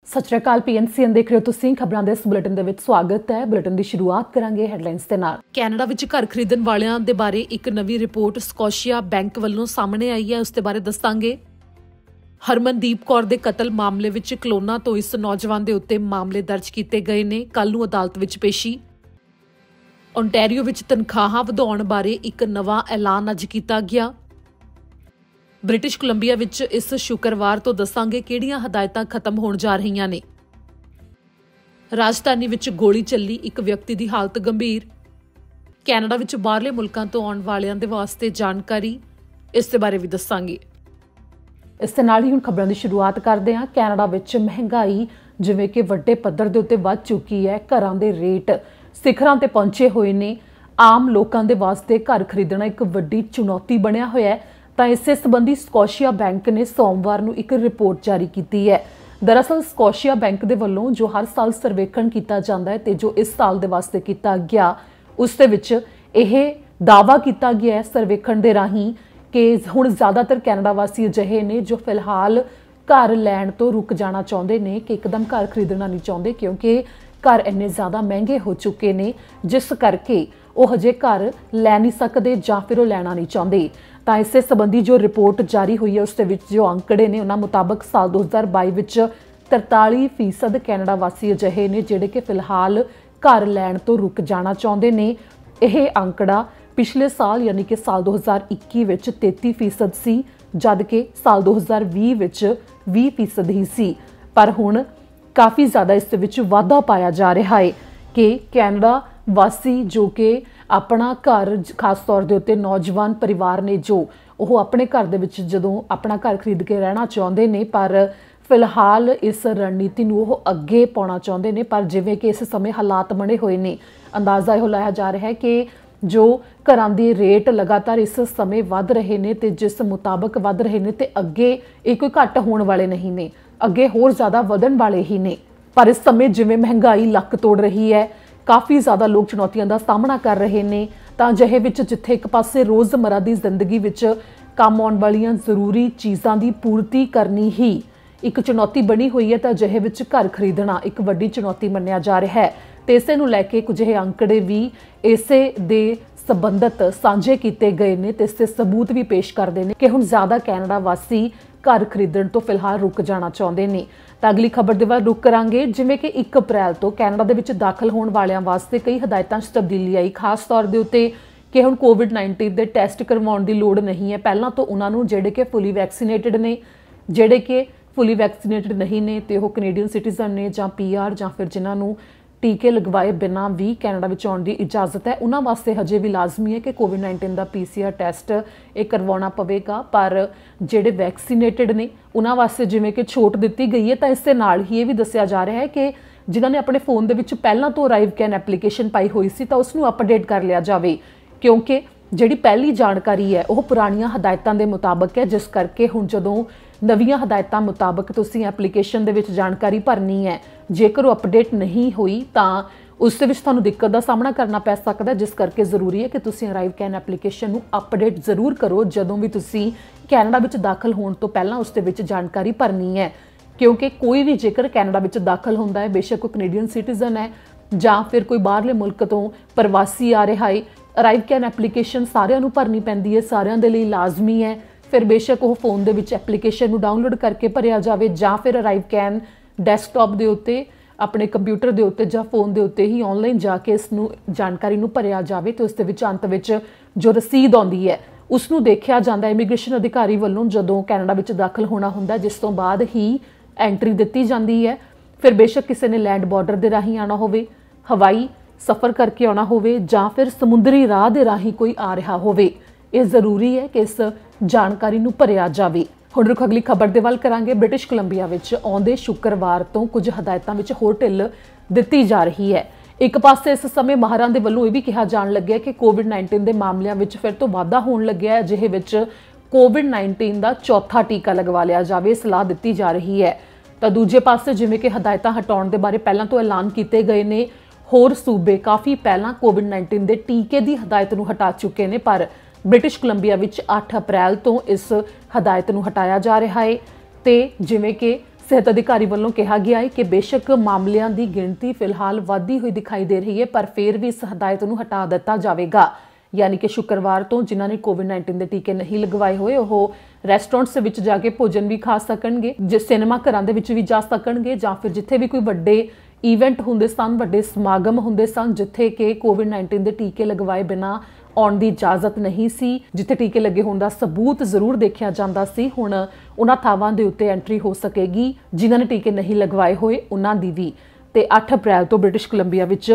सत श्री अकाल PNCN देख रहे हो तुसीं खबरां दे इस बुलेटिन दे विच स्वागत है। बुलेटिन की शुरुआत करांगे हैडलाइंस दे नाल। कैनेडा विच घर खरीदण वालियां दे बारे एक नवीं रिपोर्ट स्कॉशिया बैंक ਵੱਲੋਂ सामने आई है, उस दे बारे दस्सांगे। हरमनदीप कौर दे कतल मामले विच कलोना तो इस नौजवान दे उत्ते मामले दर्ज कीते गए ने। कल नूं अदालत विच पेशी। ओंटारियो विच तनखाहां वधाउण बारे एक नवां ऐलान अज कीता गया। ब्रिटिश कोलंबिया विच इस शुक्रवार तो दसांगे किहड़ियां हदायतां खत्म होण जा रहीआं ने। राजधानी विच गोली चली, एक व्यक्ति की हालत गंभीर। कैनेडा विच बाहरले मुल्कां तो आउण वालियां दे वास्ते जानकारी, इस दे बारे भी दसांगे। इस दे नाल ही हुण खबरां दी शुरुआत करदे हां। कैनेडा विच महंगाई जिवें कि वड्डे पੱਧਰ दे उत्ते वध चुकी है। घरां दे रेट सिखरां ते पहुंचे होए ने। आम लोकां दे वास्ते घर खरीदना एक वड्डी चुनौती बनिया होया है। ਤਾਂ ਇਸੇ ਸੰਬੰਧੀ ਸਕੋਸ਼ੀਆ ਬੈਂਕ ਨੇ ਸੋਮਵਾਰ ਨੂੰ ਇੱਕ ਰਿਪੋਰਟ ਜਾਰੀ ਕੀਤੀ ਹੈ। ਦਰਅਸਲ ਸਕੋਸ਼ੀਆ ਬੈਂਕ ਦੇ ਵੱਲੋਂ ਜੋ ਹਰ ਸਾਲ ਸਰਵੇਖਣ ਕੀਤਾ ਜਾਂਦਾ ਹੈ ਤੇ ਜੋ ਇਸ ਸਾਲ ਦੇ ਵਾਸਤੇ ਕੀਤਾ ਗਿਆ, ਉਸ ਦੇ ਵਿੱਚ ਇਹ ਦਾਅਵਾ ਕੀਤਾ ਗਿਆ ਹੈ ਸਰਵੇਖਣ ਦੇ ਰਾਹੀਂ ਕਿ ਹੁਣ ਜ਼ਿਆਦਾਤਰ ਕੈਨੇਡਾ ਵਾਸੀ ਅਜਿਹੇ ਨੇ ਜੋ ਫਿਲਹਾਲ ਘਰ ਲੈਣ ਤੋਂ ਰੁਕ ਜਾਣਾ ਚਾਹੁੰਦੇ ਨੇ ਕਿ ਇੱਕਦਮ ਘਰ ਖਰੀਦਣਾ ਨਹੀਂ ਚਾਹੁੰਦੇ, ਕਿਉਂਕਿ ਘਰ ਇੰਨੇ ਜ਼ਿਆਦਾ ਮਹਿੰਗੇ ਹੋ ਚੁੱਕੇ ਨੇ ਜਿਸ ਕਰਕੇ ਉਹ ਹਜੇ ਘਰ ਲੈ ਨਹੀਂ ਸਕਦੇ ਜਾਂ ਫਿਰ ਉਹ ਲੈਣਾ ਨਹੀਂ ਚਾਹੁੰਦੇ। ਤਾਂ ਇਸੇ ਸੰਬੰਧੀ ਜੋ ਰਿਪੋਰਟ ਜਾਰੀ ਹੋਈ ਹੈ ਉਸ ਦੇ ਵਿੱਚ ਜੋ ਅੰਕੜੇ ਨੇ ਉਹਨਾਂ ਮੁਤਾਬਕ ਸਾਲ 2022 ਵਿੱਚ 43% ਕੈਨੇਡਾ ਵਾਸੀ ਅਜਿਹੇ ਨੇ ਜਿਹੜੇ ਕਿ ਫਿਲਹਾਲ ਘਰ ਲੈਣ ਤੋਂ ਰੁਕ ਜਾਣਾ ਚਾਹੁੰਦੇ ਨੇ। ਇਹ ਅੰਕੜਾ ਪਿਛਲੇ ਸਾਲ ਯਾਨੀ ਕਿ ਸਾਲ 2021 ਵਿੱਚ 33% ਸੀ, ਜਦ ਕਿ ਸਾਲ 2020 ਵਿੱਚ 20% ਹੀ ਸੀ। ਪਰ ਹੁਣ ਕਾਫੀ ਜ਼ਿਆਦਾ ਇਸ ਦੇ ਵਿੱਚ ਵਾਧਾ ਪਾਇਆ ਜਾ ਰਿਹਾ ਹੈ ਕਿ ਕੈਨੇਡਾ ਵਾਸੀ ਜੋ ਕਿ ਆਪਣਾ ਘਰ ਖਾਸ ਤੌਰ ਦੇ ਉੱਤੇ ਨੌਜਵਾਨ ਪਰਿਵਾਰ ਨੇ ਜੋ ਉਹ ਆਪਣੇ ਘਰ ਦੇ ਵਿੱਚ ਜਦੋਂ ਆਪਣਾ ਘਰ ਖਰੀਦ ਕੇ ਰਹਿਣਾ ਚਾਹੁੰਦੇ ਨੇ, ਪਰ ਫਿਲਹਾਲ ਇਸ ਰਣਨੀਤੀ ਨੂੰ ਉਹ ਅੱਗੇ ਪਾਉਣਾ ਚਾਹੁੰਦੇ ਨੇ। ਪਰ ਜਿਵੇਂ ਕਿ ਇਸ ਸਮੇਂ ਹਾਲਾਤ ਬਣੇ ਹੋਏ ਨੇ, ਅੰਦਾਜ਼ਾ ਇਹੋ ਲਾਇਆ ਜਾ ਰਿਹਾ ਹੈ ਕਿ ਜੋ ਘਰਾਂ ਦੇ ਰੇਟ ਲਗਾਤਾਰ ਇਸ ਸਮੇਂ ਵੱਧ ਰਹੇ ਨੇ ਤੇ ਜਿਸ ਮੁਤਾਬਕ ਵੱਧ ਰਹੇ ਨੇ ਤੇ ਅੱਗੇ ਇਹ ਕੋਈ ਘੱਟ ਹੋਣ ਵਾਲੇ ਨਹੀਂ ਨੇ, ਅੱਗੇ ਹੋਰ ਜ਼ਿਆਦਾ ਵਧਣ ਵਾਲੇ ਹੀ ਨੇ। ਪਰ ਇਸ ਸਮੇਂ ਜਿਵੇਂ ਮਹਿੰਗਾਈ ਲੱਕ ਤੋੜ ਰਹੀ ਹੈ, ਕਾਫੀ ਜ਼ਿਆਦਾ ਲੋਕ ਚੁਣੌਤੀਆਂ ਦਾ ਸਾਹਮਣਾ ਕਰ ਰਹੇ ਨੇ, ਤਾਂ ਅਜਿਹੇ ਵਿੱਚ ਜਿੱਥੇ ਇੱਕ ਪਾਸੇ ਰੋਜ਼ਮਰਾ ਦੀ ਜ਼ਿੰਦਗੀ ਵਿੱਚ ਕੰਮ ਆਉਣ ਵਾਲੀਆਂ ਜ਼ਰੂਰੀ ਚੀਜ਼ਾਂ ਦੀ ਪੂਰਤੀ ਕਰਨੀ ਹੀ ਇੱਕ ਚੁਣੌਤੀ ਬਣੀ ਹੋਈ ਹੈ, ਤਾਂ ਅਜਿਹੇ ਵਿੱਚ ਘਰ ਖਰੀਦਣਾ ਇੱਕ ਵੱਡੀ ਚੁਣੌਤੀ ਮੰਨਿਆ ਜਾ ਰਿਹਾ ਹੈ। ਤੇ ਇਸੇ ਨੂੰ ਲੈ ਕੇ ਕੁਝ ਇਹ ਅੰਕੜੇ ਵੀ ਇਸੇ ਦੇ ਸੰਬੰਧਤ ਸਾਂਝੇ ਕੀਤੇ ਗਏ ਨੇ ਤੇ ਇਸ ਦੇ ਸਬੂਤ ਵੀ ਪੇਸ਼ ਕਰਦੇ ਨੇ ਕਿ ਹੁਣ ਜ਼ਿਆਦਾ ਕੈਨੇਡਾ ਵਾਸੀ ਘਰ ਖਰੀਦਣ ਤੋਂ ਫਿਲਹਾਲ ਰੁਕ ਜਾਣਾ ਚਾਹੁੰਦੇ ਨੇ। ਤਾਂ ਅਗਲੀ ਖਬਰ ਦੇ ਵੱਲ ਰੁਕ ਕਰਾਂਗੇ। ਜਿਵੇਂ ਕਿ 1 ਅਪ੍ਰੈਲ ਤੋਂ ਕੈਨੇਡਾ ਦੇ ਵਿੱਚ ਦਾਖਲ ਹੋਣ ਵਾਲਿਆਂ ਵਾਸਤੇ ਕਈ ਹਦਾਇਤਾਂ 'ਚ ਤਬਦੀਲੀ ਆਈ, ਖਾਸ ਤੌਰ ਦੇ ਉੱਤੇ ਕਿ ਹੁਣ COVID-19 ਦੇ ਟੈਸਟ ਕਰਵਾਉਣ ਦੀ ਲੋੜ ਨਹੀਂ ਹੈ। ਪਹਿਲਾਂ ਤੋਂ ਉਹਨਾਂ ਨੂੰ ਜਿਹੜੇ ਕਿ ਫੁੱਲੀ ਵੈਕਸੀਨੇਟਡ ਨੇ, ਜਿਹੜੇ ਕਿ ਫੁੱਲੀ ਵੈਕਸੀਨੇਟਡ ਨਹੀਂ ਨੇ ਤੇ ਉਹ ਕੈਨੇਡੀਅਨ ਸਿਟੀਜ਼ਨ ਨੇ ਜਾਂ PR ਜਾਂ ਫਿਰ ਜਿਨ੍ਹਾਂ ਨੂੰ ਟੀਕੇ ਲਗਵਾਏ ਬਿਨਾਂ ਵੀ ਕੈਨੇਡਾ ਵਿੱਚ ਆਉਣ ਦੀ ਇਜਾਜ਼ਤ ਹੈ, ਉਹਨਾਂ ਵਾਸਤੇ ਹਜੇ ਵੀ ਲਾਜ਼ਮੀ ਹੈ ਕਿ COVID-19 ਦਾ PCR ਟੈਸਟ ਇਹ ਕਰਵਾਉਣਾ ਪਵੇਗਾ। ਪਰ ਜਿਹੜੇ ਵੈਕਸੀਨੇਟਡ ਨੇ ਉਹਨਾਂ ਵਾਸਤੇ ਜਿਵੇਂ ਕਿ ਛੋਟ ਦਿੱਤੀ ਗਈ ਹੈ, ਤਾਂ ਇਸ ਦੇ ਨਾਲ ਹੀ ਇਹ ਵੀ ਦੱਸਿਆ ਜਾ ਰਿਹਾ ਹੈ ਕਿ ਜਿਨ੍ਹਾਂ ਨੇ ਆਪਣੇ ਫੋਨ ਦੇ ਵਿੱਚ ਪਹਿਲਾਂ ਤੋਂ ਅਰਾਈਵ ਕੈਨ ਐਪਲੀਕੇਸ਼ਨ ਪਾਈ ਹੋਈ ਸੀ ਤਾਂ ਉਸ ਨੂੰ ਅਪਡੇਟ ਕਰ ਲਿਆ ਜਾਵੇ, ਕਿਉਂਕਿ ਜਿਹੜੀ ਪਹਿਲੀ ਜਾਣਕਾਰੀ ਹੈ ਉਹ ਪੁਰਾਣੀਆਂ ਹਦਾਇਤਾਂ ਦੇ ਮੁਤਾਬਕ ਹੈ, ਜਿਸ ਕਰਕੇ ਹੁਣ ਜਦੋਂ ਨਵੀਆਂ ਹਦਾਇਤਾਂ ਮੁਤਾਬਕ ਤੁਸੀਂ ਐਪਲੀਕੇਸ਼ਨ ਦੇ ਵਿੱਚ ਜਾਣਕਾਰੀ ਭਰਨੀ ਹੈ, ਜੇਕਰ ਉਹ ਅਪਡੇਟ ਨਹੀਂ ਹੋਈ ਤਾਂ ਉਸ ਦੇ ਵਿੱਚ ਤੁਹਾਨੂੰ ਦਿੱਕਤ ਦਾ ਸਾਹਮਣਾ ਕਰਨਾ ਪੈ ਸਕਦਾ, ਜਿਸ ਕਰਕੇ ਜ਼ਰੂਰੀ ਹੈ ਕਿ ਤੁਸੀਂ ਅਰਾਈਵ ਕੈਨ ਐਪਲੀਕੇਸ਼ਨ ਨੂੰ ਅਪਡੇਟ ਜ਼ਰੂਰ ਕਰੋ ਜਦੋਂ ਵੀ ਤੁਸੀਂ ਕੈਨੇਡਾ ਵਿੱਚ ਦਾਖਲ ਹੋਣ ਤੋਂ ਪਹਿਲਾਂ ਉਸ ਦੇ ਵਿੱਚ ਜਾਣਕਾਰੀ ਭਰਨੀ ਹੈ। ਕਿਉਂਕਿ ਕੋਈ ਵੀ ਜੇਕਰ ਕੈਨੇਡਾ ਵਿੱਚ ਦਾਖਲ ਹੁੰਦਾ ਹੈ, ਬੇਸ਼ੱਕ ਉਹ ਕੈਨੇਡੀਅਨ ਸਿਟੀਜ਼ਨ ਹੈ ਜਾਂ ਫਿਰ ਕੋਈ ਬਾਹਰਲੇ ਮੁਲਕ ਤੋਂ ਪ੍ਰਵਾਸੀ ਆ ਰਿਹਾ ਹੈ, ਅਰਾਈਵ ਕੈਨ ਐਪਲੀਕੇਸ਼ਨ ਸਾਰਿਆਂ ਨੂੰ ਭਰਨੀ ਪੈਂਦੀ ਹੈ, ਸਾਰਿਆਂ ਦੇ ਲਈ ਲਾਜ਼ਮੀ ਹੈ। ਫਿਰ ਬੇਸ਼ੱਕ ਉਹ ਫੋਨ ਦੇ ਵਿੱਚ ਐਪਲੀਕੇਸ਼ਨ ਨੂੰ ਡਾਊਨਲੋਡ ਕਰਕੇ ਭਰਿਆ ਜਾਵੇ ਜਾਂ ਫਿਰ ਅਰਾਈਵ ਕੈਨ ਡੈਸਕਟਾਪ ਦੇ ਉੱਤੇ ਆਪਣੇ ਕੰਪਿਊਟਰ ਦੇ ਉੱਤੇ ਜਾਂ ਫੋਨ ਦੇ ਉੱਤੇ ਹੀ ਆਨਲਾਈਨ ਜਾ ਕੇ ਇਸ ਨੂੰ ਜਾਣਕਾਰੀ ਨੂੰ ਭਰਿਆ ਜਾਵੇ ਤੇ ਉਸ ਦੇ ਵਿੱਚ ਅੰਤ ਵਿੱਚ ਜੋ ਰਸੀਦ ਆਉਂਦੀ ਹੈ ਉਸ ਨੂੰ ਦੇਖਿਆ ਜਾਂਦਾ ਇਮੀਗ੍ਰੇਸ਼ਨ ਅਧਿਕਾਰੀ ਵੱਲੋਂ ਜਦੋਂ ਕੈਨੇਡਾ ਵਿੱਚ ਦਾਖਲ ਹੋਣਾ ਹੁੰਦਾ, ਜਿਸ ਤੋਂ ਬਾਅਦ ਹੀ ਐਂਟਰੀ ਦਿੱਤੀ ਜਾਂਦੀ ਹੈ। ਫਿਰ ਬੇਸ਼ੱਕ ਕਿਸੇ ਨੇ ਲੈਂਡ ਬਾਰਡਰ ਦੇ ਰਾਹੀਂ ਆਉਣਾ ਹੋਵੇ, ਹਵਾਈ ਸਫ਼ਰ ਕਰਕੇ ਆਉਣਾ ਹੋਵੇ ਜਾਂ ਫਿਰ ਸਮੁੰਦਰੀ ਰਾਹ ਦੇ ਰਾਹੀਂ ਕੋਈ ਆ ਰਿਹਾ ਹੋਵੇ, ਇਹ ਜ਼ਰੂਰੀ ਹੈ ਕਿ ਇਸ ਜਾਣਕਾਰੀ ਨੂੰ ਭਰਿਆ ਜਾਵੇ। ਹੁਣ ਰੁਖ ਅਗਲੀ ਖਬਰ ਦੇ ਵੱਲ ਕਰਾਂਗੇ। ਬ੍ਰਿਟਿਸ਼ ਕੋਲੰਬੀਆ ਵਿੱਚ ਆਉਂਦੇ ਸ਼ੁੱਕਰਵਾਰ ਤੋਂ ਕੁਝ ਹਦਾਇਤਾਂ ਵਿੱਚ ਹੋਰ ਢਿੱਲ ਦਿੱਤੀ ਜਾ ਰਹੀ ਹੈ। ਇੱਕ ਪਾਸੇ ਇਸ ਸਮੇਂ ਮਾਹਰਾਂ ਦੇ ਵੱਲੋਂ ਇਹ ਵੀ ਕਿਹਾ ਜਾਣ ਲੱਗਿਆ ਕਿ COVID-19 ਦੇ ਮਾਮਲਿਆਂ ਵਿੱਚ ਫਿਰ ਤੋਂ ਵਾਧਾ ਹੋਣ ਲੱਗਿਆ ਹੈ, ਅਜਿਹੇ ਵਿੱਚ COVID-19 ਦਾ ਚੌਥਾ ਟੀਕਾ ਲਗਵਾ ਲਿਆ ਜਾਵੇ, ਸਲਾਹ ਦਿੱਤੀ ਜਾ ਰਹੀ ਹੈ। ਤਾਂ ਦੂਜੇ ਪਾਸੇ ਜਿਵੇਂ ਕਿ ਹਦਾਇਤਾਂ ਹਟਾਉਣ ਦੇ ਬਾਰੇ ਪਹਿਲਾਂ ਤੋਂ ਐਲਾਨ ਕੀਤੇ ਗਏ ਨੇ, ਹੋਰ ਸੂਬੇ ਕਾਫੀ ਪਹਿਲਾਂ COVID-19 ਦੇ ਟੀਕੇ ਦੀ ਹਦਾਇਤ ਨੂੰ ਹਟਾ ਚੁੱਕੇ ਨੇ, ਪਰ ਬ੍ਰਿਟਿਸ਼ ਕੋਲੰਬੀਆ ਵਿੱਚ 8 ਅਪ੍ਰੈਲ ਤੋਂ ਇਸ ਹਦਾਇਤ ਨੂੰ ਹਟਾਇਆ ਜਾ ਰਿਹਾ ਹੈ। ਤੇ ਜਿਵੇਂ ਕਿ ਸਿਹਤ ਅਧਿਕਾਰੀ ਵੱਲੋਂ ਕਿਹਾ ਗਿਆ ਹੈ ਕਿ ਬੇਸ਼ੱਕ ਮਾਮਲਿਆਂ ਦੀ ਗਿਣਤੀ ਫਿਲਹਾਲ ਵਧਦੀ ਹੋਈ ਦਿਖਾਈ ਦੇ ਰਹੀ ਹੈ, ਪਰ ਫਿਰ ਵੀ ਇਸ ਹਦਾਇਤ ਨੂੰ ਹਟਾ ਦਿੱਤਾ ਜਾਵੇਗਾ। यानी कि शुक्रवार तो जिन्होंने कोविड-19 के टीके नहीं लगवाए हुए ਉਹ ਰੈਸਟੋਰੈਂਟਸ ਵਿੱਚ ਜਾ ਕੇ ਭੋਜਨ ਵੀ ਖਾ ਸਕਣਗੇ, ਜੇ ਸਿਨੇਮਾ ਘਰਾਂ ਦੇ ਵਿੱਚ ਵੀ ਜਾ ਸਕਣਗੇ, ਜਾਂ ਫਿਰ ਜਿੱਥੇ ਵੀ ਕੋਈ ਵੱਡੇ ਈਵੈਂਟ ਹੁੰਦੇ ਸਨ, ਵੱਡੇ ਸਮਾਗਮ ਹੁੰਦੇ ਸਨ ਜਿੱਥੇ ਕਿ ਕੋਵਿਡ-19 ਦੇ ਟੀਕੇ ਲਗਵਾਏ ਬਿਨਾਂ ਆਉਣ ਦੀ ਇਜਾਜ਼ਤ ਨਹੀਂ ਸੀ, ਜਿੱਥੇ ਟੀਕੇ ਲੱਗੇ ਹੋਣ ਦਾ ਸਬੂਤ ਜ਼ਰੂਰ ਦੇਖਿਆ ਜਾਂਦਾ ਸੀ। ਹੁਣ ਉਹਨਾਂ ਥਾਵਾਂ ਦੇ ਉੱਤੇ ਐਂਟਰੀ ਹੋ ਸਕੇਗੀ ਜਿਨ੍ਹਾਂ ਨੇ ਟੀਕੇ ਨਹੀਂ ਲਗਵਾਏ ਹੋਏ ਉਹਨਾਂ ਦੀ ਵੀ। ਤੇ 8 ਅਪ੍ਰੈਲ ਤੋਂ ਬ੍ਰਿਟਿਸ਼ ਕੋਲੰਬੀਆ ਵਿੱਚ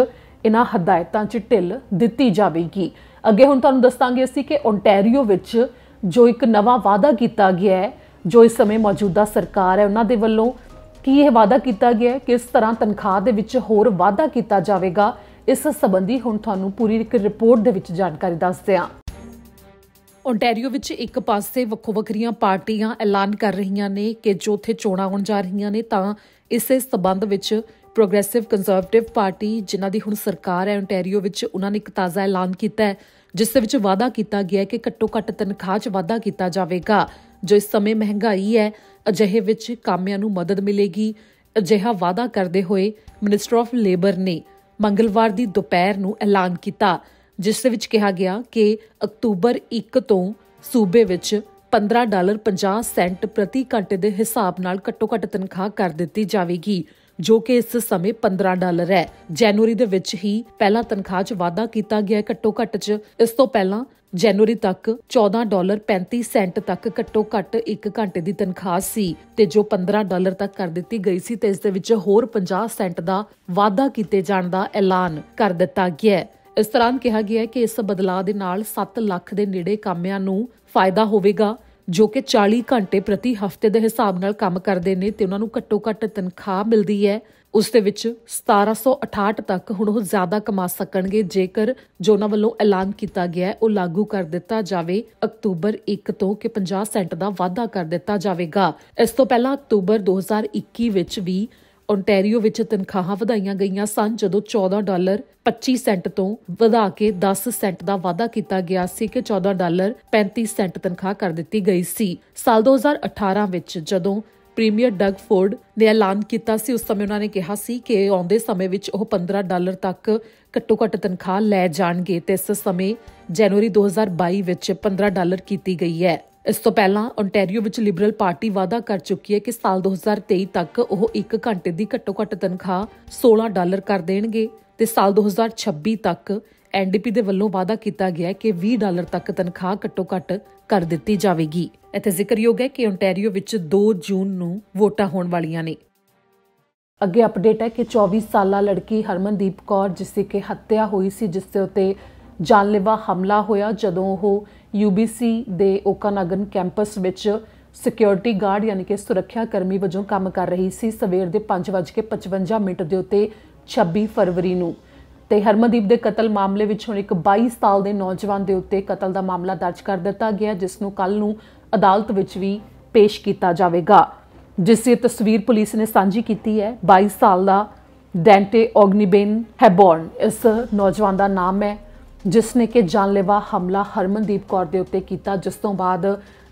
ਇਹਨਾਂ ਹਦਾਇਤਾਂ 'ਚ ਢਿੱਲ ਦਿੱਤੀ ਜਾਵੇਗੀ। ਅੱਗੇ ਹੁਣ ਤੁਹਾਨੂੰ ਦੱਸਾਂਗੇ ਅਸੀਂ ਕਿ ਓਨਟਾਰੀਓ ਵਿੱਚ ਜੋ ਇੱਕ ਨਵਾਂ ਵਾਅਦਾ ਕੀਤਾ ਗਿਆ ਹੈ, ਜੋ ਇਸ ਸਮੇਂ ਮੌਜੂਦਾ ਸਰਕਾਰ ਹੈ ਉਹਨਾਂ ਦੇ ਵੱਲੋਂ ਕੀ ਇਹ ਵਾਅਦਾ ਕੀਤਾ ਗਿਆ ਹੈ, ਕਿਸ ਤਰ੍ਹਾਂ ਤਨਖਾਹ ਦੇ ਵਿੱਚ ਹੋਰ ਵਾਅਦਾ ਕੀਤਾ ਜਾਵੇਗਾ, ਇਸ ਸੰਬੰਧੀ ਹੁਣ ਤੁਹਾਨੂੰ ਪੂਰੀ ਇੱਕ ਰਿਪੋਰਟ ਦੇ ਵਿੱਚ ਜਾਣਕਾਰੀ ਦੱਸਦੇ ਹਾਂ। ਓਨਟਾਰੀਓ ਵਿੱਚ ਇੱਕ ਪਾਸੇ ਵੱਖੋ ਵੱਖਰੀਆਂ ਪਾਰਟੀਆਂ ਐਲਾਨ ਕਰ ਰਹੀਆਂ ਨੇ ਕਿ ਜੋ ਉੱਥੇ ਚੋਣਾਂ ਹੋਣ ਜਾ ਰਹੀਆਂ ਨੇ, ਤਾਂ ਇਸੇ ਸਬੰਧ ਵਿੱਚ ਪ੍ਰੋਗਰੈਸਿਵ ਕੰਜ਼ਰਵੇਟਿਵ ਪਾਰਟੀ ਜਿਨ੍ਹਾਂ ਦੀ ਹੁਣ ਸਰਕਾਰ ਹੈ ਓਨਟਾਰੀਓ ਵਿੱਚ, ਉਹਨਾਂ ਨੇ ਇੱਕ ਤਾਜ਼ਾ ਐਲਾਨ ਕੀਤਾ ਹੈ ਜਿਸ ਦੇ ਵਿੱਚ ਵਾਅਦਾ ਕੀਤਾ ਗਿਆ ਹੈ ਕਿ ਘੱਟੋ ਘੱਟ ਤਨਖਾਹ 'ਚ ਵਾਧਾ ਕੀਤਾ ਜਾਵੇਗਾ। ਜੋ ਇਸ ਸਮੇਂ ਮਹਿੰਗਾਈ ਹੈ, ਅਜਿਹੇ ਵਿੱਚ ਕਾਮਿਆਂ ਨੂੰ ਮਦਦ ਮਿਲੇਗੀ। ਅਜਿਹਾ ਵਾਅਦਾ ਕਰਦੇ ਹੋਏ ਮਿਨਿਸਟਰ ਆਫ ਲੇਬਰ ਨੇ ਮੰਗਲਵਾਰ ਦੀ ਦੁਪਹਿਰ ਨੂੰ ਐਲਾਨ ਕੀਤਾ, ਜਿਸ ਦੇ ਵਿੱਚ ਕਿਹਾ ਗਿਆ ਕਿ ਅਕਤੂਬਰ 1 ਤੋਂ ਸੂਬੇ ਵਿੱਚ $15.50 ਪ੍ਰਤੀ ਘੰਟੇ ਦੇ ਹਿਸਾਬ ਨਾਲ ਘੱਟੋ ਘੱਟ ਤਨਖਾਹ ਕਰ ਦਿੱਤੀ ਜਾਵੇਗੀ, ਜੋ ਕਿ ਇਸ ਸਮੇਂ $15 ਹੈ। ਜਨਵਰੀ ਦੇ ਵਿੱਚ ਹੀ ਪਹਿਲਾਂ ਤਨਖਾਹ 'ਚ ਵਾਧਾ ਕੀਤਾ ਗਿਆ ਘੱਟੋ ਘੱਟ 'ਚ। ਇਸ ਤੋਂ ਪਹਿਲਾਂ ਜਨਵਰੀ ਤੱਕ $14.35 ਤੱਕ ਘੱਟੋ ਘੱਟ 1 ਘੰਟੇ ਦੀ ਤਨਖਾਹ ਸੀ ਤੇ ਜੋ $15 ਤੱਕ ਕਰ ਦਿੱਤੀ ਗਈ ਸੀ, ਤੇ ਇਸ ਦੇ ਵਿੱਚ ਹੋਰ 50 ਸੈਂਟ ਦਾ ਵਾਧਾ ਕੀਤੇ ਜਾਣ ਦਾ ਐਲਾਨ ਕਰ ਦਿੱਤਾ ਗਿਆ ਹੈ। ਇਸ ਦੌਰਾਨ ਕਿਹਾ ਗਿਆ ਹੈ ਕਿ ਇਸ ਬਦਲਾਅ ਦੇ ਨਾਲ 7 ਲੱਖ ਦੇ ਨੇੜੇ ਕਾਮਿਆਂ ਨੂੰ ਫਾਇਦਾ ਹੋਵੇਗਾ, ਜੋ ਕਿ 40 ਘੰਟੇ ਪ੍ਰਤੀ ਹਫ਼ਤੇ ਦੇ ਹਿਸਾਬ ਨਾਲ ਕੰਮ ਕਰਦੇ ਨੇ ਤੇ ਉਹਨਾਂ ਨੂੰ ਘੱਟੋ ਘੱਟ ਤਨਖਾਹ ਮਿਲਦੀ ਹੈ। ਉਸ ਦੇ ਵਿੱਚ 1768 ਤੱਕ ਹੁਣ ਉਹ ਜ਼ਿਆਦਾ ਕਮਾ ਸਕਣਗੇ ਜੇਕਰ ਜੋ ਉਹਨਾਂ ਵੱਲੋਂ ਐਲਾਨ ਕੀਤਾ ਗਿਆ ਉਹ ਲਾਗੂ ਕਰ ਦਿੱਤਾ ਜਾਵੇ ਅਕਤੂਬਰ 1 ਤੋਂ, ਕਿ 50 ਸੈਂਟ ਦਾ ਵਾਧਾ ਕਰ ਦਿੱਤਾ ਜਾਵੇਗਾ। ਇਸ ਤੋਂ ਪਹਿਲਾਂ ਅਕਤੂਬਰ 2021 ਵਿੱਚ ਵੀ ਓਨਟਾਰੀਓ ਵਿੱਚ ਤਨਖਾਹਾਂ ਵਧਾਈਆਂ ਗਈਆਂ ਸਨ, ਜਦੋਂ $14.25 ਤੋਂ ਵਧਾ ਕੇ 10 ਸੈਂਟ ਦਾ ਵਾਧਾ ਕੀਤਾ ਗਿਆ ਸੀ ਕਿ $14.35 ਤਨਖਾਹ ਕਰ ਦਿੱਤੀ ਗਈ ਸੀ। ਸਾਲ 2018 ਵਿੱਚ ਜਦੋਂ ਪ੍ਰੀਮੀਅਰ ਡਗ ਫੋਰਡ ਨੇ ਐਲਾਨ ਕੀਤਾ ਸੀ, ਉਸ ਸਮੇਂ ਉਹਨਾਂ ਨੇ ਕਿਹਾ ਸੀ ਕਿ ਆਉਂਦੇ ਸਮੇਂ ਵਿੱਚ ਉਹ $15 ਤੱਕ ਘੱਟੋ ਘੱਟ ਤਨਖਾਹ ਲੈ ਜਾਣਗੇ ਤੇ ਇਸ ਸਮੇਂ ਜਨਵਰੀ 2022 ਵਿੱਚ $15 ਕੀਤੀ ਗਈ ਹੈ। ਇਸ ਤੋਂ ਪਹਿਲਾਂ ਓਨਟਾਰੀਓ ਵਿੱਚ ਲਿਬਰਲ ਪਾਰਟੀ ਵਾਅਦਾ ਕਰ ਚੁੱਕੀ ਹੈ ਕਿ ਸਾਲ 2023 ਤੱਕ ਉਹ 1 ਘੰਟੇ ਦੀ ਘੱਟੋ ਘੱਟ ਤਨਖਾਹ $16 ਕਰ ਦੇਣਗੇ ਤੇ ਸਾਲ 2026 ਤੱਕ ਐਨਡੀਪੀ ਦੇ ਵੱਲੋਂ ਵਾਅਦਾ ਕੀਤਾ ਗਿਆ ਕਿ $20 ਤੱਕ ਤਨਖਾਹ ਘੱਟੋ ਘੱਟ ਕਰ ਦਿੱਤੀ ਜਾਵੇਗੀ। ਇੱਥੇ ਜ਼ਿਕਰਯੋਗ ਹੈ ਕਿ ਓਨਟਾਰੀਓ ਵਿੱਚ 2 ਜੂਨ ਨੂੰ ਵੋਟਾਂ ਹੋਣ ਵਾਲੀਆਂ ਨੇ। ਅੱਗੇ ਅਪਡੇਟ ਹੈ ਕਿ 24 ਸਾਲਾ ਲੜਕੀ ਹਰਮਨਦੀਪ ਕੌਰ ਜਿਸ ਦੀ ਕਿ ਹੱਤਿਆ ਹੋਈ ਸੀ, ਜਿਸ ਦੇ ਉੱਤੇ ਜਾਨਲੇਵਾ ਹਮਲਾ ਹੋਇਆ ਜਦੋਂ ਉਹ UBC ਦੇ ਓਕਾਨਗਨ ਕੈਂਪਸ ਵਿੱਚ ਸਿਕਿਉਰਿਟੀ ਗਾਰਡ ਯਾਨੀ ਕਿ ਸੁਰੱਖਿਆ ਕਰਮੀ ਵਜੋਂ ਕੰਮ ਕਰ ਰਹੀ ਸੀ, ਸਵੇਰ ਦੇ 5:55 ਦੇ ਉੱਤੇ 26 ਫਰਵਰੀ ਨੂੰ। ਤੇ ਹਰਮਨਦੀਪ ਦੇ ਕਤਲ ਮਾਮਲੇ ਵਿੱਚ ਹੁਣ ਇੱਕ 22 ਸਾਲ ਦੇ ਨੌਜਵਾਨ ਦੇ ਉੱਤੇ ਕਤਲ ਦਾ ਮਾਮਲਾ ਦਰਜ ਕਰ ਦਿੱਤਾ ਗਿਆ, ਜਿਸ ਨੂੰ ਕੱਲ ਨੂੰ ਅਦਾਲਤ ਵਿੱਚ ਵੀ ਪੇਸ਼ ਕੀਤਾ ਜਾਵੇਗਾ, ਜਿਸ ਦੀ ਤਸਵੀਰ ਪੁਲਿਸ ਨੇ ਸਾਂਝੀ ਕੀਤੀ ਹੈ। 22 ਸਾਲ ਦਾ ਡੈਂਟੇ ਓਗਨੀਬੇਨ ਹੈਬੋਰਨ ਇਸ ਨੌਜਵਾਨ ਦਾ ਨਾਮ ਹੈ, ਜਿਸ ਨੇ ਕਿ ਜਾਨਲੇਵਾ ਹਮਲਾ ਹਰਮਨਦੀਪ ਕੌਰ ਦੇ ਉੱਤੇ ਕੀਤਾ, ਜਿਸ ਤੋਂ ਬਾਅਦ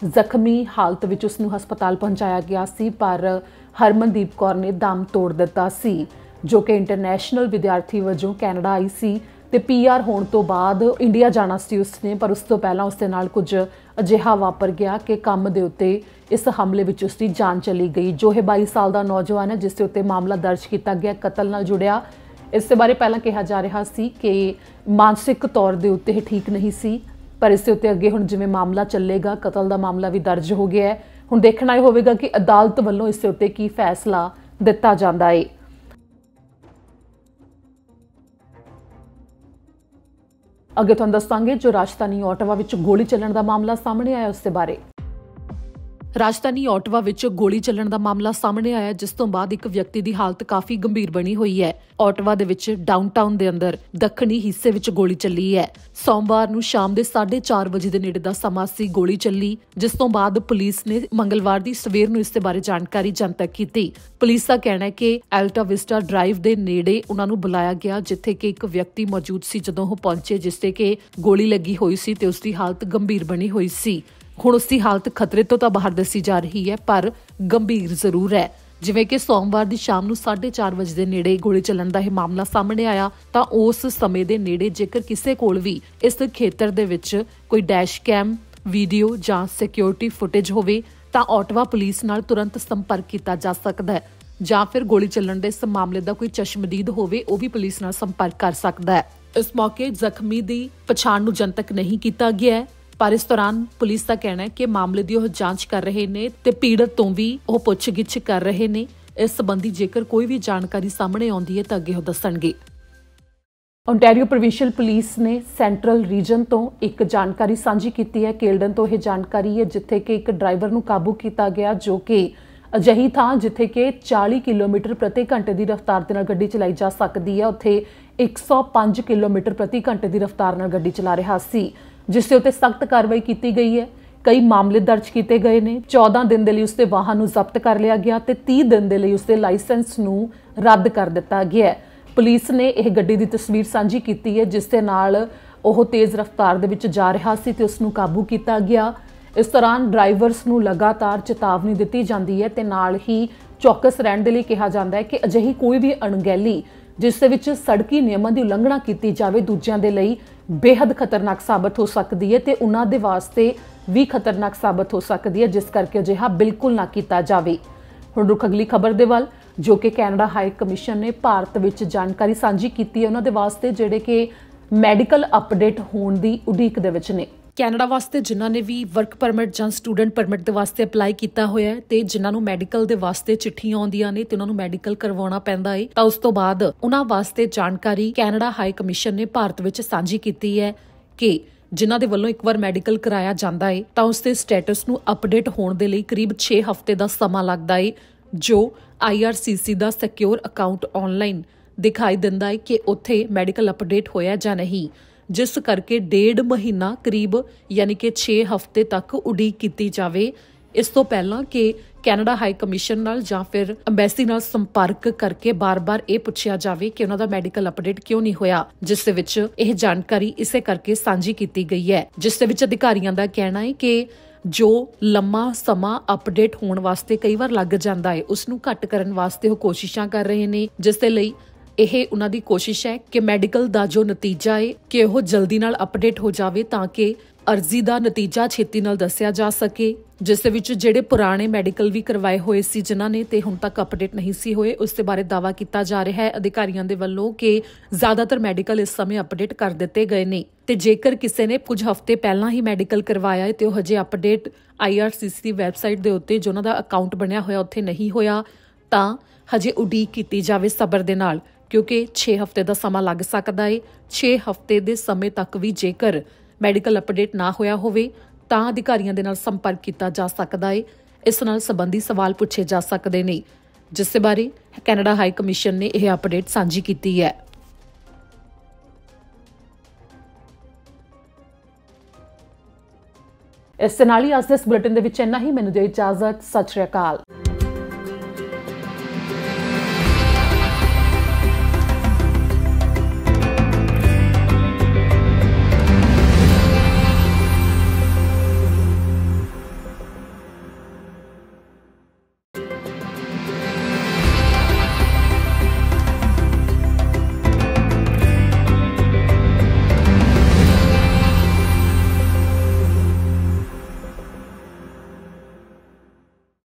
ਜ਼ਖਮੀ ਹਾਲਤ ਵਿੱਚ ਉਸ ਨੂੰ ਹਸਪਤਾਲ ਪਹੁੰਚਾਇਆ ਗਿਆ ਸੀ, ਪਰ ਹਰਮਨਦੀਪ ਕੌਰ ਨੇ ਦਮ ਤੋੜ ਦਿੱਤਾ ਸੀ, ਜੋ ਕਿ ਇੰਟਰਨੈਸ਼ਨਲ ਵਿਦਿਆਰਥੀ ਵਜੋਂ ਕੈਨੇਡਾ ਆਈ ਸੀ ਤੇ PR ਹੋਣ ਤੋਂ ਬਾਅਦ ਇੰਡੀਆ ਜਾਣਾ ਸੀ ਉਸਨੇ, ਪਰ ਉਸ ਤੋਂ ਪਹਿਲਾਂ ਉਸਦੇ ਨਾਲ ਕੁਝ ਅਜਿਹਾ ਵਾਪਰ ਗਿਆ ਕਿ ਕੰਮ ਦੇ ਉੱਤੇ ਇਸ ਹਮਲੇ ਵਿੱਚ ਉਸਦੀ ਜਾਨ ਚਲੀ ਗਈ। ਜੋ ਇਹ 22 ਸਾਲ ਦਾ ਨੌਜਵਾਨ ਹੈ ਜਿਸ ਦੇ ਉੱਤੇ ਮਾਮਲਾ ਦਰਜ ਕੀਤਾ ਗਿਆ ਕਤਲ ਨਾਲ ਜੁੜਿਆ, ਇਸ ਦੇ ਬਾਰੇ ਪਹਿਲਾਂ ਕਿਹਾ ਜਾ ਰਿਹਾ ਸੀ ਕਿ ਮਾਨਸਿਕ ਤੌਰ ਦੇ ਉੱਤੇ ਇਹ ਠੀਕ ਨਹੀਂ ਸੀ, ਪਰ ਇਸ ਦੇ ਉੱਤੇ ਅੱਗੇ ਹੁਣ ਜਿਵੇਂ ਮਾਮਲਾ ਚੱਲੇਗਾ, ਕਤਲ ਦਾ ਮਾਮਲਾ ਵੀ ਦਰਜ ਹੋ ਗਿਆ ਹੈ। ਹੁਣ ਦੇਖਣਾ ਇਹ ਹੋਵੇਗਾ ਕਿ ਅਦਾਲਤ ਵੱਲੋਂ ਇਸ ਦੇ ਉੱਤੇ ਕੀ ਫੈਸਲਾ ਦਿੱਤਾ ਜਾਂਦਾ ਹੈ। ਅੱਗੇ ਤੁਹਾਨੂੰ ਦੱਸਾਂਗੇ ਜੋ ਰਾਜਧਾਨੀ ਓਟਾਵਾ ਵਿੱਚ ਗੋਲੀ ਚੱਲਣ ਦਾ ਮਾਮਲਾ ਸਾਹਮਣੇ ਆਇਆ ਉਸ ਦੇ ਬਾਰੇ। ਰਾਜਧਾਨੀ ਓਟਾਵਾ ਵਿੱਚ ਗੋਲੀ ਚੱਲਣ ਦਾ ਮਾਮਲਾ ਸਾਹਮਣੇ ਆਇਆ, ਜਿਸ ਤੋਂ ਬਾਅਦ ਇੱਕ ਵਿਅਕਤੀ ਦੀ ਹਾਲਤ ਕਾਫੀ ਗੰਭੀਰ ਬਣੀ ਹੋਈ ਹੈ। ਓਟਾਵਾ ਦੇ ਵਿੱਚ ਡਾਊਨਟਾਊਨ ਦੇ ਅੰਦਰ ਦੱਖਣੀ ਹਿੱਸੇ ਵਿੱਚ ਗੋਲੀ ਚੱਲੀ ਹੈ। ਸੋਮਵਾਰ ਨੂੰ ਸ਼ਾਮ ਦੇ 4:30 ਵਜੇ ਦੇ ਨੇੜੇ ਦਾ ਸਮਾਂ ਸੀ ਗੋਲੀ ਚੱਲੀ, ਜਿਸ ਤੋਂ ਬਾਅਦ ਪੁਲਿਸ ਨੇ ਮੰਗਲਵਾਰ ਦੀ ਸਵੇਰ ਨੂੰ ਇਸ ਦੇ ਬਾਰੇ ਜਾਣਕਾਰੀ ਜਨਤਕ ਕੀਤੀ। ਪੁਲਿਸ ਦਾ ਕਹਿਣਾ ਹੈ ਕਿ ਐਲਟਾ ਵਿਸਟਾ ਡਰਾਈਵ ਦੇ ਨੇੜੇ ਉਹਨਾਂ ਨੂੰ ਬੁਲਾਇਆ ਗਿਆ, ਜਿੱਥੇ ਕਿ ਇੱਕ ਵਿਅਕਤੀ ਮੌਜੂਦ ਸੀ। ਜਦੋਂ ਉਹ ਪਹੁੰਚੇ ਜਿਸ ਤੇ ਕਿ ਗੋਲੀ ਲੱਗੀ ਹੋਈ ਸੀ ਤੇ ਉਸ ਦੀ ਹਾਲਤ ਗੰਭੀਰ ਬਣੀ ਹੋਈ ਸੀ। ਹੁਣ ਉਸ ਦੀ ਹਾਲਤ ਖਤਰੇ ਤੋਂ ਤਾਂ ਬਾਹਰ ਦੱਸੀ ਜਾ ਰਹੀ ਹੈ, ਪਰ ਗੰਭੀਰ ਜ਼ਰੂਰ ਹੈ। ਜਿਵੇਂ ਕਿ ਸੋਮਵਾਰ ਦੀ ਸ਼ਾਮ ਨੂੰ 4:30 ਵਜੇ ਦੇ ਨੇੜੇ ਗੋਲੀ ਚੱਲਣ ਦਾ ਇਹ ਮਾਮਲਾ ਸਾਹਮਣੇ ਆਇਆ ਤਾਂ ਉਸ ਸਮੇਂ ਦੇ ਨੇੜੇ ਜੇਕਰ ਕਿਸੇ ਕੋਲ ਵੀ ਇਸ ਖੇਤਰ ਦੇ ਵਿੱਚ ਕੋਈ ਡੈਸ਼ ਕੈਮ ਵੀਡੀਓ ਜਾਂ ਸਿਕਿਉਰਿਟੀ ਫੁਟੇਜ ਹੋਵੇ ਤਾਂ ਓਟਵਾ ਪੁਲਿਸ ਨਾਲ ਤੁਰੰਤ ਸੰਪਰਕ ਕੀਤਾ ਜਾ ਸਕਦਾ ਹੈ ਜਾਂ ਫਿਰ ਗੋਲੀ ਚੱਲਣ ਦੇ ਇਸ ਮਾਮਲੇ ਦਾ ਕੋਈ ਚਸ਼ਮਦੀਦ ਹੋਵੇ ਉਹ ਵੀ ਪੁਲਿਸ ਨਾਲ ਸੰਪਰਕ ਕਰ ਸਕਦਾ ਹੈ। ਇਸ ਮੌਕੇ ਜ਼ਖਮੀ ਦੀ ਪਛਾਣ ਨੂੰ ਜਨਤਕ ਨਹੀਂ ਕੀਤਾ ਗਿਆ ਹੈ, ਪਰ ਇਸ ਦੌਰਾਨ ਪੁਲਿਸ ਦਾ ਕਹਿਣਾ ਹੈ ਕਿ ਮਾਮਲੇ ਦੀ ਉਹ ਜਾਂਚ ਕਰ ਰਹੇ ਨੇ ਤੇ ਪੀੜਤ ਤੋਂ ਵੀ ਉਹ ਪੁੱਛਗਿੱਛ ਕਰ ਰਹੇ ਨੇ। ਇਸ ਸੰਬੰਧੀ ਜੇਕਰ ਕੋਈ ਵੀ ਜਾਣਕਾਰੀ ਸਾਹਮਣੇ ਆਉਂਦੀ ਹੈ ਤਾਂ ਅੱਗੇ ਉਹ ਦੱਸਣਗੇ। ਓਨਟਾਰੀਓ ਪ੍ਰੋਵਿੰਸ਼ੀਅਲ ਪੁਲਿਸ ਨੇ ਸੈਂਟਰਲ ਰੀਜਨ ਤੋਂ ਇੱਕ ਜਾਣਕਾਰੀ ਸਾਂਝੀ ਕੀਤੀ ਹੈ। ਕੇਲਡਨ ਤੋਂ ਇਹ ਜਾਣਕਾਰੀ ਹੈ ਜਿੱਥੇ ਕਿ ਇੱਕ ਡਰਾਈਵਰ ਨੂੰ ਕਾਬੂ ਕੀਤਾ ਗਿਆ ਜੋ ਕਿ ਅਜਿਹੀ ਥਾਂ ਜਿੱਥੇ ਕਿ 40 ਕਿਲੋਮੀਟਰ ਪ੍ਰਤੀ ਘੰਟੇ ਦੀ ਰਫ਼ਤਾਰ ਦੇ ਨਾਲ ਗੱਡੀ ਚਲਾਈ ਜਾ ਸਕਦੀ ਹੈ ਉੱਥੇ 105 ਕਿਲੋਮੀਟਰ ਪ੍ਰਤੀ ਘੰਟੇ ਦੀ ਰਫ਼ਤਾਰ ਨਾਲ ਗੱਡੀ ਚਲਾ ਰਿਹਾ ਸੀ, ਜਿਸ ਦੇ ਉੱਤੇ ਸਖਤ ਕਾਰਵਾਈ ਕੀਤੀ ਗਈ ਹੈ। ਕਈ ਮਾਮਲੇ ਦਰਜ ਕੀਤੇ ਗਏ ਨੇ। 14 ਦਿਨ ਦੇ ਲਈ ਉਸਦੇ ਵਾਹਨ ਨੂੰ ਜ਼ਬਤ ਕਰ ਲਿਆ ਗਿਆ ਤੇ 30 ਦਿਨ ਦੇ ਲਈ ਉਸਦੇ ਲਾਇਸੈਂਸ ਨੂੰ ਰੱਦ ਕਰ ਦਿੱਤਾ ਗਿਆ ਹੈ। ਪੁਲਿਸ ਨੇ ਇਹ ਗੱਡੀ ਦੀ ਤਸਵੀਰ ਸਾਂਝੀ ਕੀਤੀ ਹੈ ਜਿਸ ਦੇ ਨਾਲ ਉਹ ਤੇਜ਼ ਰਫ਼ਤਾਰ ਦੇ ਵਿੱਚ ਜਾ ਰਿਹਾ ਸੀ ਤੇ ਉਸ ਨੂੰ ਕਾਬੂ ਕੀਤਾ ਗਿਆ। ਇਸ ਦੌਰਾਨ ਡਰਾਈਵਰਸ ਨੂੰ ਲਗਾਤਾਰ ਚੇਤਾਵਨੀ ਦਿੱਤੀ ਜਾਂਦੀ ਹੈ ਤੇ ਨਾਲ ਹੀ ਚੌਕਸ ਰਹਿਣ ਦੇ ਲਈ ਕਿਹਾ ਜਾਂਦਾ ਹੈ ਕਿ ਅਜਿਹੀ ਕੋਈ ਵੀ ਅਣਗਹਿਲੀ ਜਿਸ ਦੇ ਵਿੱਚ ਸੜਕੀ ਨਿਯਮਾਂ ਦੀ ਉਲੰਘਣਾ ਕੀਤੀ ਜਾਵੇ ਦੂਜਿਆਂ ਦੇ ਲਈ ਬੇहद ਖਤਰਨਾਕ ਸਾਬਤ ਹੋ ਸਕਦੀ ਹੈ ਤੇ ਉਹਨਾਂ ਦੇ ਵਾਸਤੇ ਵੀ ਖਤਰਨਾਕ ਸਾਬਤ ਹੋ ਸਕਦੀ ਹੈ, ਜਿਸ ਕਰਕੇ ਅਜਿਹਾ ਬਿਲਕੁਲ ਨਾ ਕੀਤਾ ਜਾਵੇ। ਹੁਣ ਰੁਕ ਅਗਲੀ ਖਬਰ ਦੇ ਵੱਲ ਜੋ ਕਿ ਕੈਨੇਡਾ ਹਾਈ ਕਮਿਸ਼ਨ ਨੇ ਭਾਰਤ ਵਿੱਚ ਜਾਣਕਾਰੀ ਸਾਂਝੀ ਕੀਤੀ ਹੈ ਉਹਨਾਂ ਦੇ ਵਾਸਤੇ ਜਿਹੜੇ ਕਿ ਮੈਡੀਕਲ ਅਪਡੇਟ ਹੋਣ ਦੀ ਉਡੀਕ ਦੇ ਵਿੱਚ ਨੇ। ਕੈਨੇਡਾ ਵਾਸਤੇ ਜਿਨ੍ਹਾਂ ਨੇ ਵੀ ਵਰਕ ਪਰਮਿਟ ਜਾਂ ਸਟੂਡੈਂਟ ਪਰਮਿਟ ਦੇ ਵਾਸਤੇ ਅਪਲਾਈ ਕੀਤਾ ਹੋਇਆ ਹੈ ਤੇ ਜਿਨ੍ਹਾਂ ਨੂੰ ਮੈਡੀਕਲ ਦੇ ਵਾਸਤੇ ਚਿੱਠੀਆਂ ਆਉਂਦੀਆਂ ਨੇ ਤੇ ਉਹਨਾਂ ਨੂੰ ਮੈਡੀਕਲ ਕਰਵਾਉਣਾ ਪੈਂਦਾ ਹੈ ਤਾਂ ਉਸ ਤੋਂ ਬਾਅਦ ਉਹਨਾਂ ਵਾਸਤੇ ਜਾਣਕਾਰੀ ਕੈਨੇਡਾ ਹਾਈ ਕਮਿਸ਼ਨ ਨੇ ਭਾਰਤ ਵਿੱਚ ਸਾਂਝੀ ਕੀਤੀ ਹੈ ਕਿ ਜਿਨ੍ਹਾਂ ਦੇ ਵੱਲੋਂ ਇੱਕ ਵਾਰ ਮੈਡੀਕਲ ਕਰਾਇਆ ਜਾਂਦਾ ਹੈ ਤਾਂ ਉਸ ਦੇ ਸਟੇਟਸ ਨੂੰ ਅਪਡੇਟ ਹੋਣ ਦੇ ਲਈ ਕਰੀਬ 6 ਹਫ਼ਤੇ ਦਾ ਸਮਾਂ ਲੱਗਦਾ ਹੈ, ਜੋ IRCC ਦਾ ਸਿਕਿਉਰ ਅਕਾਊਂਟ ਆਨਲਾਈਨ ਦਿਖਾਈ ਦਿੰਦਾ ਹੈ ਕਿ ਉੱਥੇ ਮੈਡੀਕਲ ਅਪਡੇਟ ਹੋਇਆ ਜਾਂ ਨਹੀਂ, ਜਿਸ ਕਰਕੇ 1.5 ਮਹੀਨਾ ਕਰੀਬ ਯਾਨੀ ਕਿ 6 ਹਫ਼ਤੇ ਤੱਕ ਉਡੀਕ ਕੀਤੀ ਜਾਵੇ। ਇਸ ਤੋਂ ਪਹਿਲਾਂ ਕਿ ਕੈਨੇਡਾ ਹਾਈ ਕਮਿਸ਼ਨ ਨਾਲ ਜਾਂ ਫਿਰ ਅੰਬੈਸੀ ਨਾਲ ਸੰਪਰਕ ਕਰਕੇ ਬਾਰ-ਬਾਰ ਇਹ ਪੁੱਛਿਆ ਜਾਵੇ ਕਿ ਉਹਨਾਂ ਦਾ ਮੈਡੀਕਲ ਅਪਡੇਟ ਕਿਉਂ ਨਹੀਂ ਹੋਇਆ, ਜਿਸ ਦੇ ਵਿੱਚ ਇਹ ਜਾਣਕਾਰੀ ਇਸੇ ਕਰਕੇ ਸਾਂਝੀ ਕੀਤੀ ਗਈ ਹੈ, ਜਿਸ ਦੇ ਵਿੱਚ ਅਧਿਕਾਰੀਆਂ ਦਾ ਕਹਿਣਾ ਹੈ ਕਿ ਜੋ ਲੰਮਾ ਸਮਾਂ ਅਪਡੇਟ ਹੋਣ ਵਾਸਤੇ ਕਈ ਵਾਰ ਲੱਗ ਜਾਂਦਾ ਹੈ ਉਸ ਨੂੰ ਘੱਟ ਕਰਨ ਵਾਸਤੇ ਉਹ ਕੋਸ਼ਿਸ਼ਾਂ ਕਰ ਰਹੇ ਨੇ, ਜਿਸ ਦੇ ਲਈ ਇਹ ਉਹਨਾਂ ਦੀ ਕੋਸ਼ਿਸ਼ ਹੈ ਕਿ ਮੈਡੀਕਲ ਦਾ ਜੋ ਨਤੀਜਾ ਹੈ ਕਿ ਉਹ ਜਲਦੀ ਨਾਲ ਅਪਡੇਟ ਹੋ ਜਾਵੇ ਤਾਂ ਕਿ ਅਰਜ਼ੀ ਦਾ ਨਤੀਜਾ ਛੇਤੀ ਨਾਲ ਦੱਸਿਆ ਜਾ ਸਕੇ, ਜਿਸ ਦੇ ਵਿੱਚ ਜਿਹੜੇ ਪੁਰਾਣੇ ਮੈਡੀਕਲ ਵੀ ਕਰਵਾਏ ਹੋਏ ਸੀ ਜਿਨ੍ਹਾਂ ਨੇ ਤੇ ਹੁਣ ਤੱਕ ਅਪਡੇਟ ਨਹੀਂ ਸੀ ਹੋਏ ਉਸ ਦੇ ਬਾਰੇ ਦਾਅਵਾ ਕੀਤਾ ਜਾ ਰਿਹਾ ਹੈ ਅਧਿਕਾਰੀਆਂ ਦੇ ਵੱਲੋਂ ਕਿ ਜ਼ਿਆਦਾਤਰ ਮੈਡੀਕਲ ਇਸ ਸਮੇਂ ਅਪਡੇਟ ਕਰ ਦਿੱਤੇ ਗਏ ਨੇ ਤੇ ਜੇਕਰ ਕਿਸੇ ਨੇ ਕੁਝ ਹਫ਼ਤੇ ਪਹਿਲਾਂ ਹੀ ਮੈਡੀਕਲ ਕਰਵਾਇਆ ਹੈ ਤੇ ਉਹ ਹਜੇ ਅਪਡੇਟ IRCC ਦੀ ਵੈਬਸਾਈਟ ਦੇ ਉੱਤੇ ਜੋ ਉਹਨਾਂ ਦਾ ਅਕਾਊਂਟ ਬਣਿਆ ਹੋਇਆ ਉੱਥੇ ਨਹੀਂ ਹੋਇਆ ਤਾਂ ਹਜੇ ਉਡੀਕ ਕੀਤੀ ਜਾਵੇ ਸਬਰ ਦੇ ਨਾਲ, ਕਿਉਂਕਿ 6 ਹਫ਼ਤੇ ਦਾ ਸਮਾਂ ਲੱਗ ਸਕਦਾ ਹੈ। 6 ਹਫ਼ਤੇ ਦੇ ਸਮੇਂ ਤੱਕ ਵੀ ਜੇਕਰ ਮੈਡੀਕਲ ਅਪਡੇਟ ਨਾ ਹੋਇਆ ਹੋਵੇ ਤਾਂ ਅਧਿਕਾਰੀਆਂ ਦੇ ਨਾਲ ਸੰਪਰਕ ਕੀਤਾ ਜਾ ਸਕਦਾ ਹੈ। ਇਸ ਨਾਲ ਸੰਬੰਧੀ ਸਵਾਲ ਪੁੱਛੇ ਜਾ ਸਕਦੇ ਨੇ, ਜਿਸ ਦੇ ਬਾਰੇ ਕੈਨੇਡਾ ਹਾਈ ਕਮਿਸ਼ਨ ਨੇ ਇਹ ਅਪਡੇਟ ਸਾਂਝੀ ਕੀਤੀ ਹੈ। ਇਸ ਨਾਲ ਹੀ ਅੱਜ ਦੇ ਇਸ ਬੁਲੇਟਿਨ ਦੇ ਵਿੱਚ ਇੰਨਾ ਹੀ। ਮੈਨੂੰ ਦਿਓ ਇਜਾਜ਼ਤ। ਸਤਿ ਸ਼੍ਰੀ ਅਕਾਲ।